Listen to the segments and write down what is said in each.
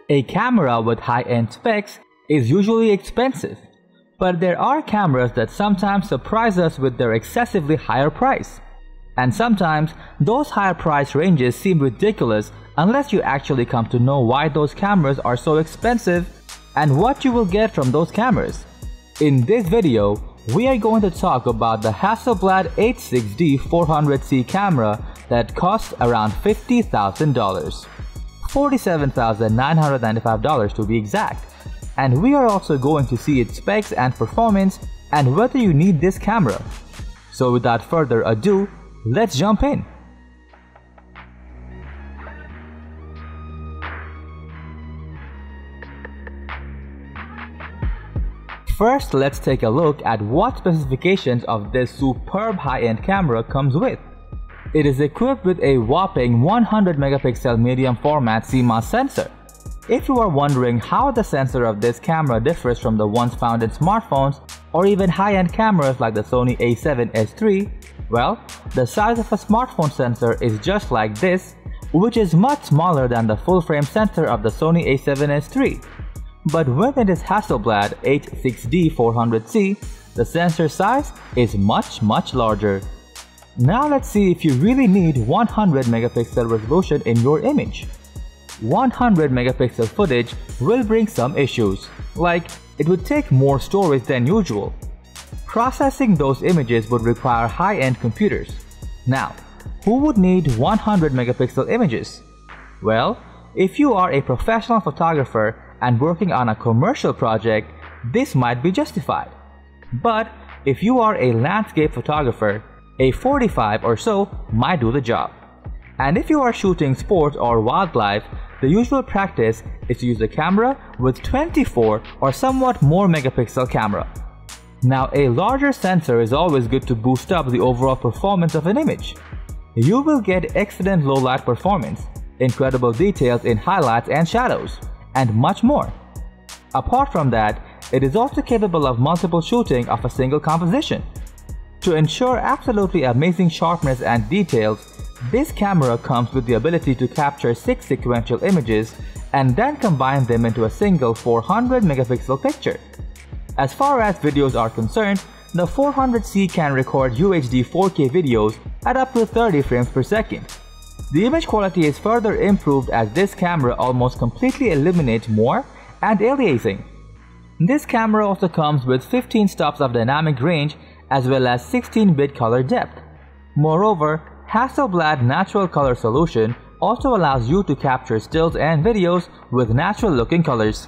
A camera with high-end specs is usually expensive, but there are cameras that sometimes surprise us with their excessively higher price. And sometimes those higher price ranges seem ridiculous unless you actually come to know why those cameras are so expensive and what you will get from those cameras. In this video, we are going to talk about the Hasselblad H6D 400C camera that costs around $50,000. $47,995 to be exact. And we are also going to see its specs and performance and whether you need this camera. So without further ado, let's jump in. First, let's take a look at what specifications of this superb high-end camera comes with. It is equipped with a whopping 100 megapixel medium format CMOS sensor. If you are wondering how the sensor of this camera differs from the ones found in smartphones or even high-end cameras like the Sony a7S III, well, the size of a smartphone sensor is just like this, which is much smaller than the full-frame sensor of the Sony a7S III. But when it is Hasselblad H6D 400C, the sensor size is much larger. Now let's see if you really need 100 megapixel resolution in your image. 100 megapixel footage will bring some issues, like it would take more storage than usual. Processing those images would require high-end computers. Now, who would need 100 megapixel images? Well, if you are a professional photographer and working on a commercial project, this might be justified. But if you are a landscape photographer, a 45 or so might do the job. And if you are shooting sports or wildlife, the usual practice is to use a camera with 24 or somewhat more megapixel camera. Now, a larger sensor is always good to boost up the overall performance of an image. You will get excellent low light performance, incredible details in highlights and shadows, and much more. Apart from that, it is also capable of multiple shooting of a single composition. To ensure absolutely amazing sharpness and details, this camera comes with the ability to capture 6 sequential images and then combine them into a single 400 megapixel picture. As far as videos are concerned, the 400C can record UHD 4K videos at up to 30 frames per second. The image quality is further improved as this camera almost completely eliminates moire and aliasing. This camera also comes with 15 stops of dynamic range as well as 16-bit color depth. Moreover, Hasselblad Natural Color Solution also allows you to capture stills and videos with natural-looking colors.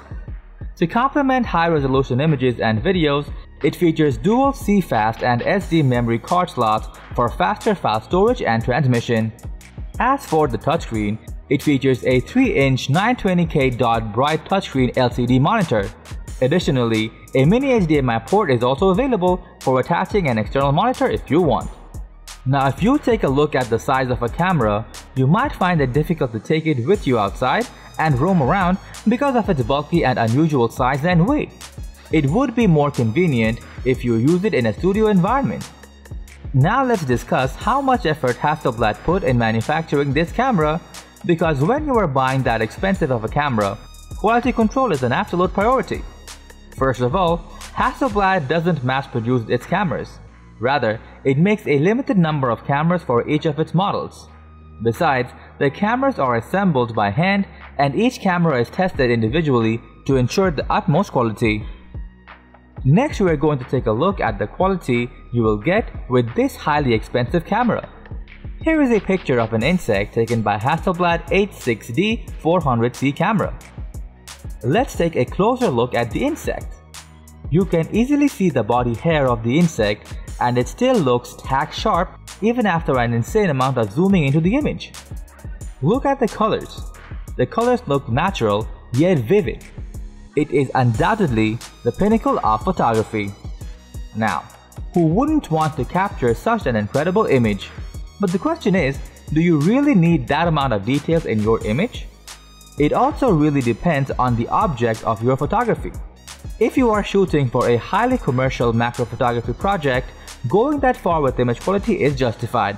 To complement high-resolution images and videos, it features dual CFast and SD memory card slots for faster file storage and transmission. As for the touchscreen, it features a 3-inch 920K dot bright touchscreen LCD monitor. Additionally, a mini HDMI port is also available for attaching an external monitor if you want. Now, if you take a look at the size of a camera, you might find it difficult to take it with you outside and roam around because of its bulky and unusual size and weight. It would be more convenient if you use it in a studio environment. Now let's discuss how much effort Hasselblad put in manufacturing this camera, because when you are buying that expensive of a camera, quality control is an absolute priority. First of all, Hasselblad doesn't mass produce its cameras. Rather, it makes a limited number of cameras for each of its models. Besides, the cameras are assembled by hand and each camera is tested individually to ensure the utmost quality. Next, we are going to take a look at the quality you will get with this highly expensive camera. Here is a picture of an insect taken by Hasselblad H6D 400C camera. Let's take a closer look at the insect. You can easily see the body hair of the insect and it still looks tack sharp even after an insane amount of zooming into the image. Look at the colors. The colors look natural yet vivid. It is undoubtedly the pinnacle of photography. Now, who wouldn't want to capture such an incredible image? But the question is, do you really need that amount of details in your image? It also really depends on the object of your photography. If you are shooting for a highly commercial macro photography project, going that far with image quality is justified.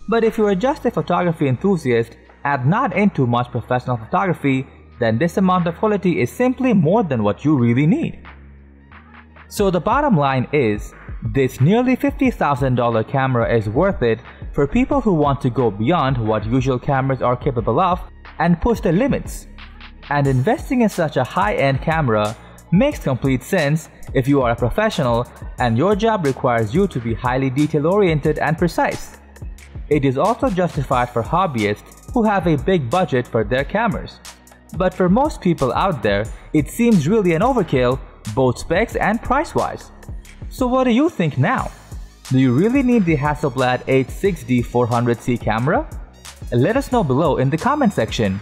But if you are just a photography enthusiast and not into much professional photography, then this amount of quality is simply more than what you really need. So the bottom line is, this nearly $50,000 camera is worth it for people who want to go beyond what usual cameras are capable of and push the limits. And investing in such a high-end camera makes complete sense if you are a professional and your job requires you to be highly detail-oriented and precise. It is also justified for hobbyists who have a big budget for their cameras. But for most people out there, it seems really an overkill, both specs and price-wise. So what do you think now? Do you really need the Hasselblad H6D 400C camera? Let us know below in the comment section.